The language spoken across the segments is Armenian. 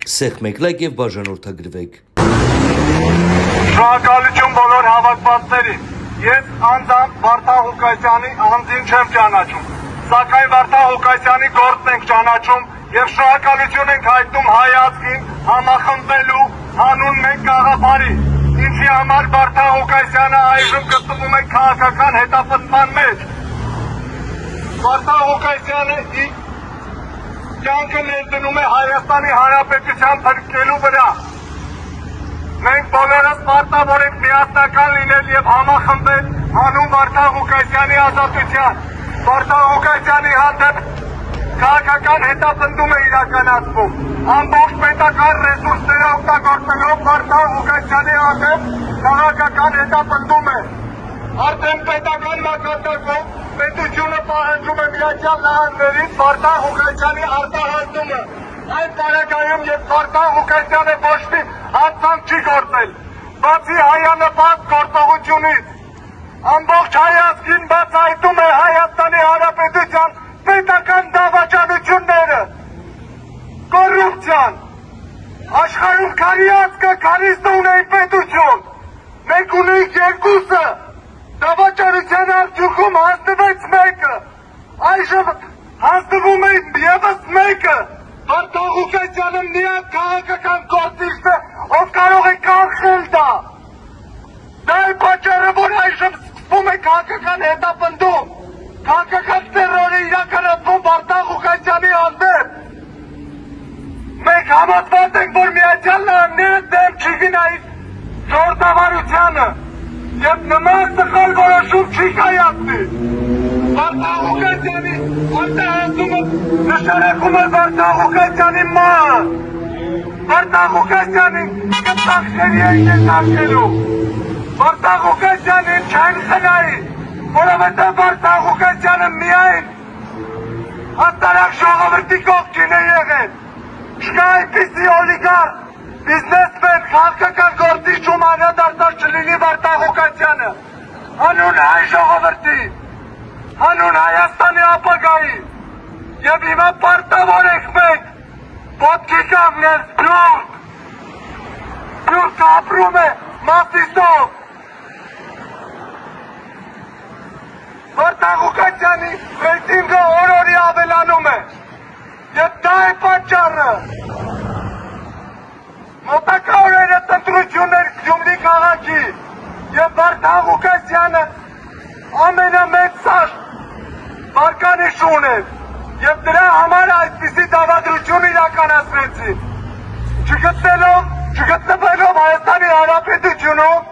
Սեղմեք եւ բաժանորդագրվեք։ Շնորհակալություն բոլոր հավաքվածներին։ Ես անձամբ Վարդան Ղուկասյանի անձին չեմ ճանաչում, սակայն Վարդան Ղուկասյանի գործն ենք ճանաչում եւ շնորհակալություն ենք հայտնում հայ ազգին համախմբելու հանուն մեկ գաղափարի, ինչի համար Վարդան Ղուկասյանը այժմ գտնվում է քաղաքական հետապնդման մեջ։ Վարդան Ղուկասյանը կյանքը ներդնում է Հայաստանի Հանրապետության փրկելու վրա։ Մենք բոլորս պարտավոր ենք միասնական լինել եւ համախմբել հանուն Վարդան Ղուկասյանի ազատության։ Վարդան Ղուկասյանի հանդեպ քաղաքական հետապնդում է իրականացվում։ Ամբողջ պետական ռեսուրսները օգտագործելով Վարդան Ղուկասյանի հանդեպ քաղաքական հետապնդում է։ Արդեն պետական մակարդակով պետությունը պահանջում է Միացյալ Նահանգներից Վարդան Ղուկասյանի արտահանումը։ Այդ պարագայում երբ Վարդան Ղուկասյանը ոչ մի հանցանք չի գործել, բացի հայանպաստ գործողությունից, ամբողջ հայ ազգին բացահայտում է Հայաստանի Հանրապետության պետական դավաճանությունները, կոռուպցիան, աշխարհում քանի ազգը քանիսը ունեն պետություն, մենք ունենք երկուսը, դավաճանության արդյունքում հանձնվեց մեկը, այժմ հանձնվում է ևս մեկը, Վարդան Ղուկասյանը միակ քաղաքական գործիչն է, ով կարող է կանխել դա։ Դա է պատճառը, որ այժմ սկսվում է քաղաքական հետապնդում, քաղաքական տերոր է իրականացվում Վարդան Ղուկասյանի հանդեպ։ Մենք համոզված ենք, որ Միացյալ Նահանգները դեմ չի գնայի ժողովրդավարությանը եւ նման սխալ որոշում չի կայացնի։ Վարդան Ղուկասյանի արտահանումը նշանակում է Վարդան Ղուկասյանի մահը։ Վարդան Ղուկասյանին կտախշերի է ենթարկելու։ Վարդան Ղուկասյանին չեն խնայի, որովհետև Վարդան Ղուկասյանը միայն հաստարակ ժողովրդի կողքին է եղել։ Չկա այնպիսի օլիգարխ, բիզնեսմեն, քաղաքական գործիչ ում անդրադարձած չլինի Վարդան Ղուկասյանը։ Հանուն հայ ժողովրդի, հանուն Հայաստանի ապագայի, եւ հիմա պարտավոր ենք մենք ոտքի կանգնել սփյուռքը ապրում է Մասիսով։ Վարդան Ղուկասյանի ռեյտինգը օր-օրի ավելանում է եւ դա է պատճառը։ Մոտակա օրերս ընտրություններ Գյումրի քաղաքի եւ Վարդան Ղուկասյանը ամենամեծ վարկանիշ ուներ եւ դրա համար այսպիսի դավադրություն իրականացրեցին։ Չգտնվելով Հայաստանի Հանրապետությունում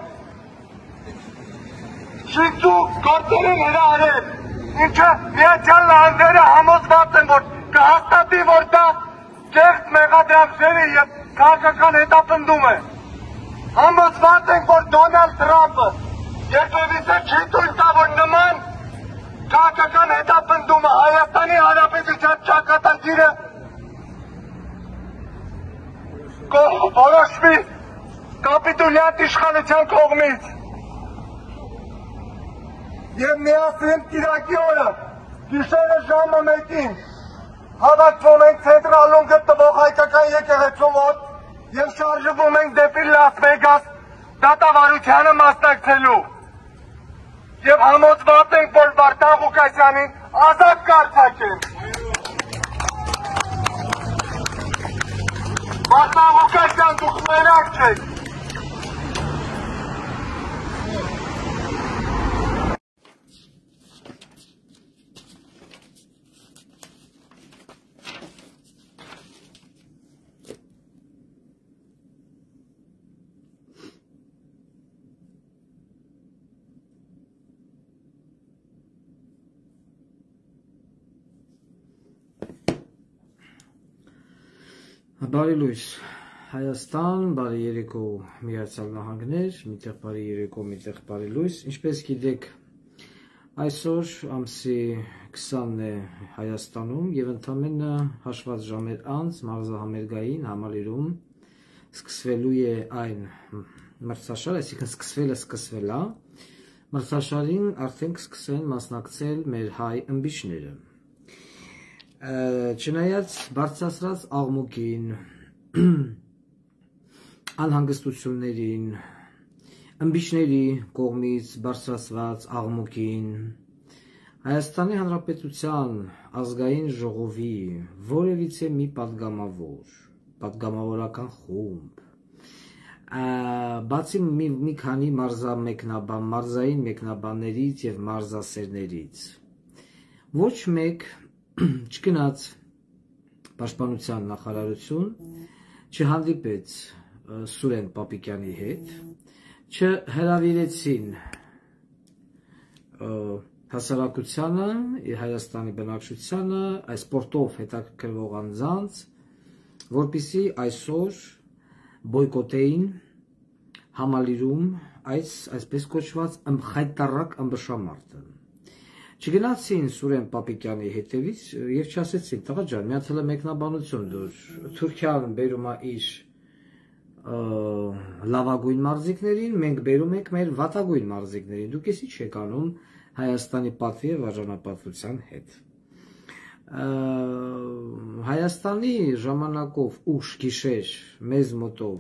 շինծու գործեր են հրահրել, ինչը Միացյալ Նահանգները համոզված են, որ կհաստատի, որ դա ճեղք մեղադրանքների եւ քաղաքական հետապնդում է։ Համոզված ենք, որ Դոնալդ Թրամփը երբևիցե չի թույլ տա, որ նման քաղաքական հետապնդումը Հայաստանի Հանրապետության ճակատագիրը որոշվի կապիտուլյանտ իշխանության կողմից։ Եվ միասին կիրակի օրը գիշերը ժամը 1-ին հավաքվում ենք Ցենտրալում գտնվող հայկական եկեղեցու մոտ եւ շարժվում ենք դեպի Լաս Վեգաս դատավարությանը մասնակցելու։ Եվ համոզված ենք, որ Վարդան Ղուկասյանին ազատ կարձակեն։ Վարդան Ղուկասյան, դուք մենակ չեք։ Բարի լույս Հայաստան, բարի երեկո Միացյալ Նահանգներ, միտեղ բարի երեկո, միտեղ բարի լույս։ Ինչպես գիտեք, այսօր ամսի 20-ն է Հայաստանում եւ ընդամենը հաշված ժամեր անց մարզահամերգային համալիրում սկսվելու է այն մրցաշար, այսինքն սկսվել է, մրցաշարին արդեն կսկսեն մասնակցել մեր հայ ըմբիշները։ Չնայած բարձրացրած աղմուկին, անհանգստություններին, ըմբիշների կողմից բարձրացված աղմուկին, Հայաստանի Հանրապետության ազգային ժողովի որևիցե մի պատգամավորական խումբ, բացի մի քանի մարզային մեկնաբաններից և մարզասերներից, ոչ մեկ չգնաց Պաշտպանության նախարարություն, չհանդիպեց Սուրեն Պապիկյանի հետ, չհրավիրեցին հասարակությանը, Հայաստանի բնակչությանը, այս սպորտով հետաքրքրվող անձանց, որպեսզի այսօր բոյկոտեին համալիրում այսպես կոչված խայտառակ ըմբշամարտը։ Չգնացին Սուրեն Պապիկյանի հետևից և չասեցին, տղա ջան, մի հատ հələ մեկնաբանություն դուր, Թուրքիան բերում է իր լավագույն մարզիկներին, մենք բերում ենք մեր վատագույն մարզիկներին, դուք էսի չեք անում Հայաստանի պատվի և արժանապատվության հետ։ Հայաստանի ժամանակով ուշ գիշեր մեզ մոտով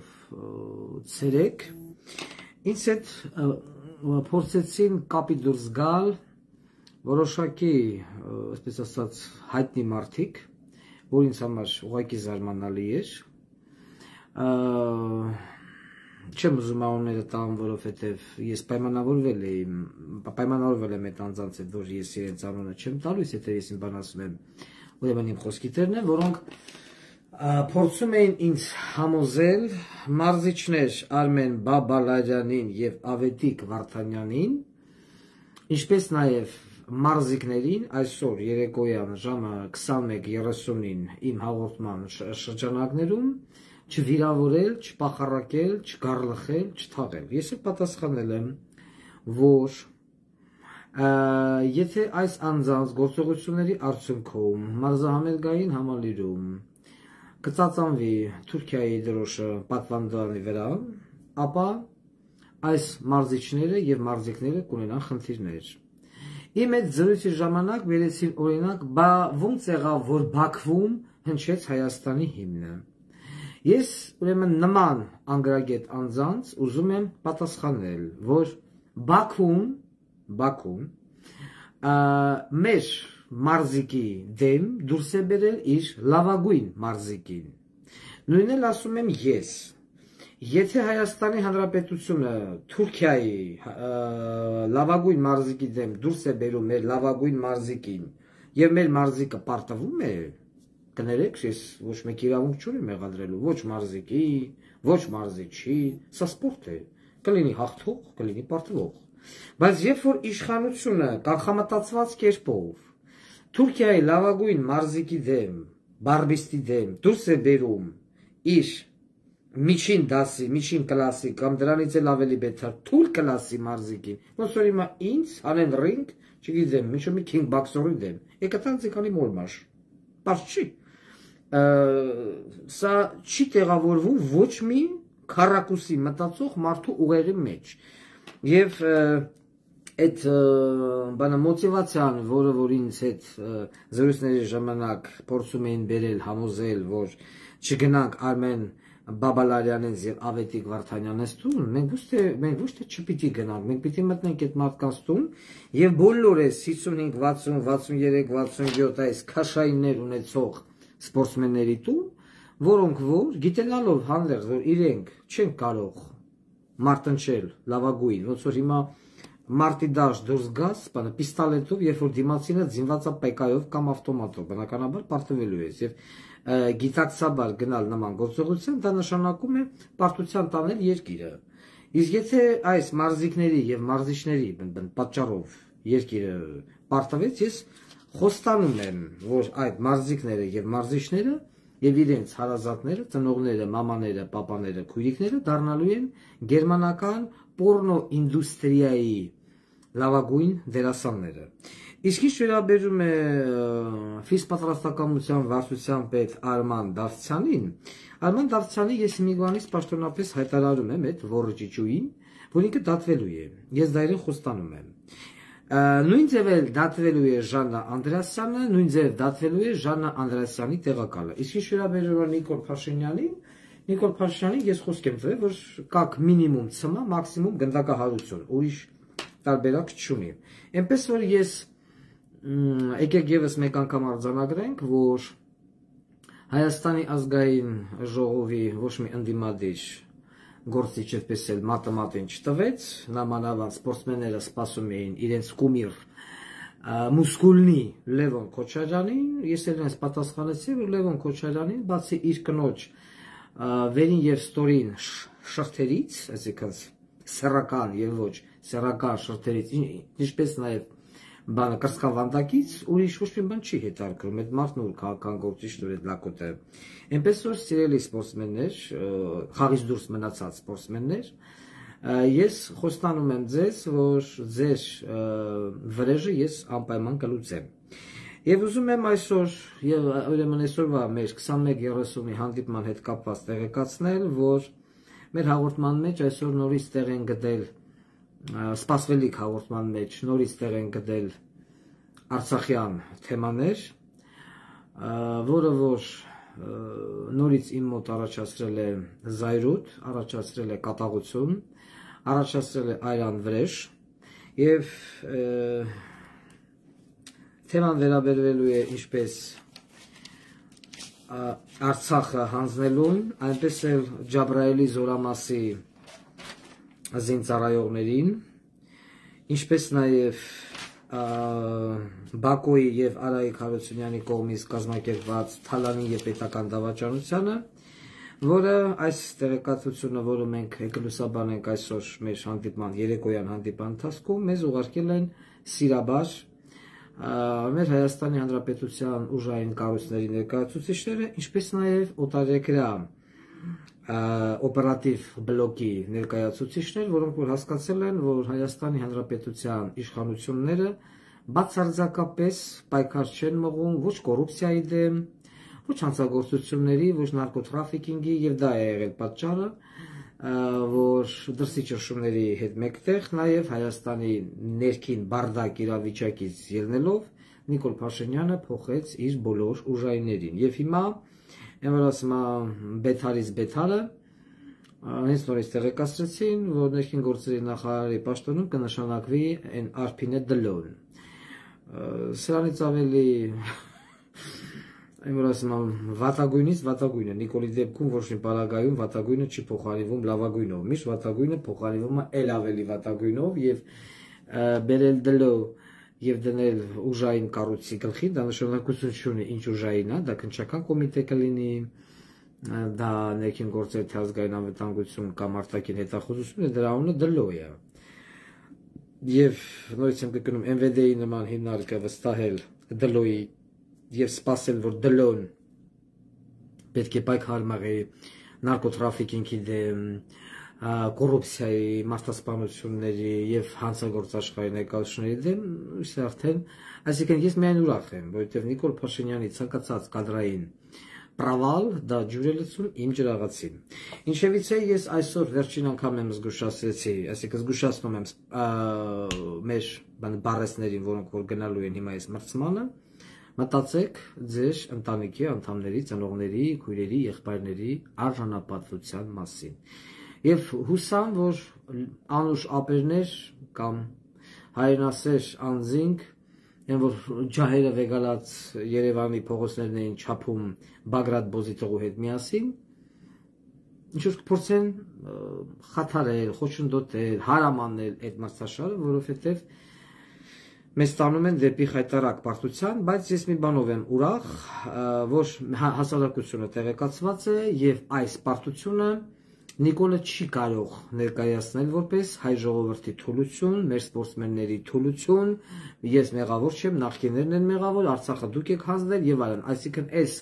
ցերեկ ինձ հետ փորձեցին կապի դուրս գալ որոշակի, այսպես ասած, հայտնի մարդիկ, որ ինձ համար ուղղակի զարմանալի էր։ Չեմ ուզում անունները տամ, որովհետև ես պայմանավորվել եմ այդ անձանց հետ, որ ես իրենց անունը չեմ տալուсь, եթե ես իմ բան ասում եմ, ուրեմն իմ խոսքի տերն են, որոնք փորձում էին ինձ համոզել մարզիչներ Արմեն Բաբալարյանին և Ավետիք Վարդանյանին, ինչպես նաև մարզիկներին այսօր երեկոյան ժամը 21:30-ին իմ հաղորդման շրջանակներում չվիրավորել, չպախառակել, չգառլխել, չթաղել։ Ես էլ պատասխանել եմ, որ եթե այս անձանց գործողությունների արդյունքում մարզահամերգային համալիրում կծածանվի Թուրքիայի դրոշը պատվանդանի վրա, ապա այս մարզիչները և մարզիկները կունենան խնդիրներ։ Իմ այդ զրույցի ժամանակ վերեցին օրինակ, բա ոնց եղավ, որ Բաքվում հնչեց Հայաստանի հիմնը։ Ես ուրեմն նման անգրագետ անձանց ուզում եմ պատասխանել, որ Բաքուն մեր մարզիկի դեմ դուրս է բերել իր լավագույն մարզիկին։ Նույնն էլ ասում եմ ես, եթե Հայաստանի Հանրապետությունը Թուրքիայի լավագույն մարզիկի դեմ դուրս է բերում մեր լավագույն մարզիկին և մեր մարզիկը պարտվում է, կներեք, ես ոչ մեկ իրավունք չունեմ մեղադրելու, ոչ մարզիկի, ոչ մարզիչի, սա սպորտ է, կլինի հաղթող, կլինի պարտվող։ Բայց երբ որ իշխանությունը կանխամտածված կերպով Թուրքիայի լավագույն մարզիկի դեմ, բարբիստի դեմ դուրս է բերում իր միջին դասի, միջին կլասի կամ դրանից էլ ավելի բետար թույլ կլասի մարզիկին, ոնց որ հիմա ինձ անեն ռինգ, չգիտեմ, ինչ-որ մի քինգ բաքսորի դեմ, եկա ցիկանի մորմաշ, պարզ չի։ Սա չի տեղավորվում ոչ մի քառակուսի մտածող մարդու ուղեղի մեջ։ Եվ այդ բանը մոտիվացիան, որը որ ինձ հետ զրույցների ժամանակ փորձում էին բերել, համոզել, որ չգնանք Արմեն Բաբալարյանից և Ավետիք Վարդանյանից տուն, մենք ոչ թե չպիտի գնանք, մենք պիտի մտնենք այդ մարդկանց տուն և բոլորս 55, 60, 63, 67 այս քաշայիններ ունեցող սպորտսմենների տուն, որոնք որ գիտենալով հանդերձ, որ իրենք չեն կարող մարտնչել լավագույն, ոնց որ հիմա մարտի դաշտ դուրս գաս, պիստոլետով, երբ որ դիմացինը զինված է պեկայով կամ ավտոմատով, բնականաբար պարտվելու ես եւ գիտակցաբար գնալ նման գործողության, դա նշանակում է պարտության տանել երկիրը։ Իսկ եթե այս մարզիկների եւ մարզիչների պատճառով երկիրը պարտվեց, ես խոստանում եմ, որ այդ մարզիկները եւ մարզիչները եւ իրենց հարազատները, ծնողները, մամաները, պապաները, քույրիկները դառնալու են գերմանական պորնո ինդուստրիայի լավագույն դերասանները։ Իսկ ինչ վերաբերում է ֆիզպատրաստակամության վարչության պետ Արման Դավթյանին, Արման Դավթյանի ես մի բանից պաշտոնապես հայտարարում եմ այդ ոռճիճուին, որ ինքը դատվելու է։ Ես դա իրեն խոստանում եմ։ Նույն ձև էլ դատվելու է Ժաննա Անդրեասյանը, նույն ձև դատվելու է Ժաննա Անդրեասյանի տեղակալը։ Իսկ ինչ վերաբերում է Նիկոլ Փաշինյանին, Նիկոլ Փաշինյանին ես խոսք եմ տվել, որ կակ մինիմում ցմա, մաքսիմում գնդակահարություն, ուրիշ տարբերակ չունի։ Այնպես որ ես եկեք եւս մեկ անգամ արձանագրենք, որ Հայաստանի ազգային ժողովի ոչ մի ընդդիմադիր գործիչ այդպես էլ մատեմատին չտվեց, նամանավանդ սպորտսմենները սպասում էին իրենց կումիր Մուսկուլնի Լևոն Քոչարյանին, ես էլ նրանց պատասխանեցի, որ Լևոն Քոչարյանին բացի իր կնոջ վերին եւ ստորին շղթերից, այսինքն սեռական եւ ոչ սեռական շղթերից, ինչպես նաեւ բանը կրծքավանդակից, ուրիշ ոչ մի բան չի հետարկում, այդ մարդն ու քաղաքական գործիչն ու այդ լակոտը։ Այնպես որ սիրելի սպորտսմեններ, խաղից դուրս մնացած սպորտսմեններ, ես խոստանում եմ ձեզ, որ ձեր վրեժը ես անպայման կլուծեմ։ Եվ ուզում եմ այսօր եւ ուրեմն այսօրվա մեր 21:30-ի հանդիպման հետ կապված տեղեկացնել, որ մեր հաղորդման մեջ այսօր նորից տեղ են գտել սպասվելիք հաղորդման մեջ նորից տեղ են գտել արցախյան թեմաներ, որը որ նորից իմ մոտ առաջացրել է զայրույթ, առաջացրել է կատաղություն, առաջացրել է այրան վրեժ եւ թեման վերաբերվելու է ինչպես Արցախը հանձնելուն, այնպես էլ Ջաբրայելի զորամասի զինծառայողներին, ինչպես նաև Բաքոյի եւ Արայիկ Հարությունյանի կողմից կազմակերպված Թալանի եւ պետական դավաճանությանը, որը այս տեղեկատվությունը, որը մենք եկելուսաբան ենք այսօր մեր հանդիպման երեկոյան հանդիպան ընթացքում, մեզ ուղարկել են սիրաբար մեր Հայաստանի Հանրապետության ուժային կառույցների ներկայացուցիչները, ինչպես նաև օտարերկրյա օպերատիվ բլոկի ներկայացուցիչներ, որոնք որ հասկացել են, որ Հայաստանի Հանրապետության իշխանությունները բացարձակապես պայքար չեն մղում ոչ կոռուպցիայի դեմ, ոչ հանցագործությունների, ոչ նարկոտրաֆիկինգի, եւ դա է եղել պատճառը, որ դրսի ճնշումների հետ մեկտեղ նաև Հայաստանի ներքին բարդակ իրավիճակից ելնելով Նիկոլ Փաշինյանը փոխեց իր բոլոր ուժայիներին եւ հիմա Էմրասմա Բեթարից Բեթարը հենց նորից տեղեկացրեցին, որ ներքին գործերի նախարարի պաշտոնում կնշանակվի այն Արփինե Դլոն։ Սրանից ավելի Էմրասմա վատագույնից վատագույնը Նիկոլի դեպքում ոչ մի պարագայում վատագույնը չի փոխարինվում լավագույնով, միշտ վատագույնը փոխարինվում է ել ավելի վատագույնով եւ բերել Դլո եւ դնել ուժային կառույցի գլխին, դա նշանակություն չունի ինչ ուժային է, դա քննչական կոմիտե կլինի, դա ներքին գործերի թե ազգային անվտանգություն կամ արտաքին հետախուզություն է, դրա անունը Դլո է։ Եվ նորից եմ կրկնում MVD-ի նման հիմնարկը վստահել Դլոյի եւ սպասել, որ Դլոն պետք է պայքար մղի նարկոտրաֆիկինգի դեմ, կոռուպցիայի, մարդասպանությունների եւ հանցագործաշխարհի ներկայացուցիչների դեմ, իսկ արդեն, այսինքն ես միայն ուրախ եմ, որովհետեւ Նիկոլ Փաշինյանի ցանկացած կադրային պրավալ դա ջուրելություն իմ ջրաղացին։ Ինչևիցե ես այսօր վերջին անգամ եմ զգուշացրեցի, այսինքն զգուշացնում եմ մեր բարեսներին, որոնք որ գնալու են հիմա այս մրցմանը, մտածեք ձեր ընտանիքի անդամների, ծնողների, քույրերի, եղբայրների արժանապատվության մասին։ Եվ հուսամ, որ անուշ ապերներ կամ հայրենասեր անձինք, այն որ ջահերը վեգալած Երևանի փողոցներն էին չափում Բագրատ Բոզիտողու հետ միասին, ինչ-որ կփորձեն խաթարել, խոչընդոտել, հարամանել այդ մրցաշարը, որովհետև մեզ տանում են դեպի խայտարակ պարտության, բայց ես մի բանով եմ ուրախ, որ հասարակությունը տեղեկացված է եւ այս պարտությունը Նիկոլը չի կարող ներկայացնել որպես հայ ժողովրդի թուլություն, մեր սպորտսմենների թուլություն, ես մեղավոր չեմ, նախկիններն են մեղավոր, Արցախը դուք եք հանձնել եւ այլն, այսինքն այս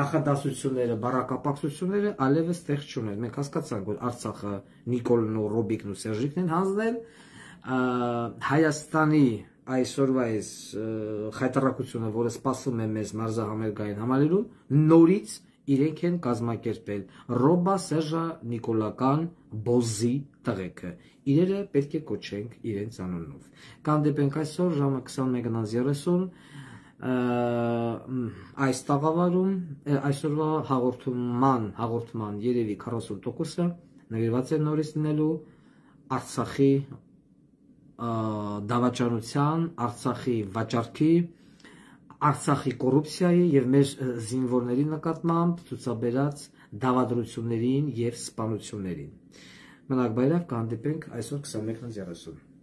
նախադասությունները, բառակապակցությունները այլևս տեղ չունեն։ Մենք հասկացանք, որ Արցախը Նիկոլն ու Ռոբիկն ու Սերժիկն են հանձնել, Հայաստանի այսօրվա այս խայտարակությունը, որը սպասում է մեզ մարզահամերգային համալիրում, նորից իրենք են կազմակերպել Ռոբա Սերժա Նիկոլական Բոզի տղեկը։ Իրերը պետք է կոչենք իրենց անունով։ Կհանդիպենք այսօր ժամը 21:30 այս տաղավարում այսօրվա հաղորդման երևի 40%-ը նվիրված է նորից լինելու Արցախի դավաճանության, Արցախի վաճառքի, Արցախի կոռուպցիայի եւ մեր զինվորների նկատմամբ ցուցաբերած դավադրություններին եւ սպանություններին։ Մնաք բայրավ, կհանդիպենք այսօր 21:30։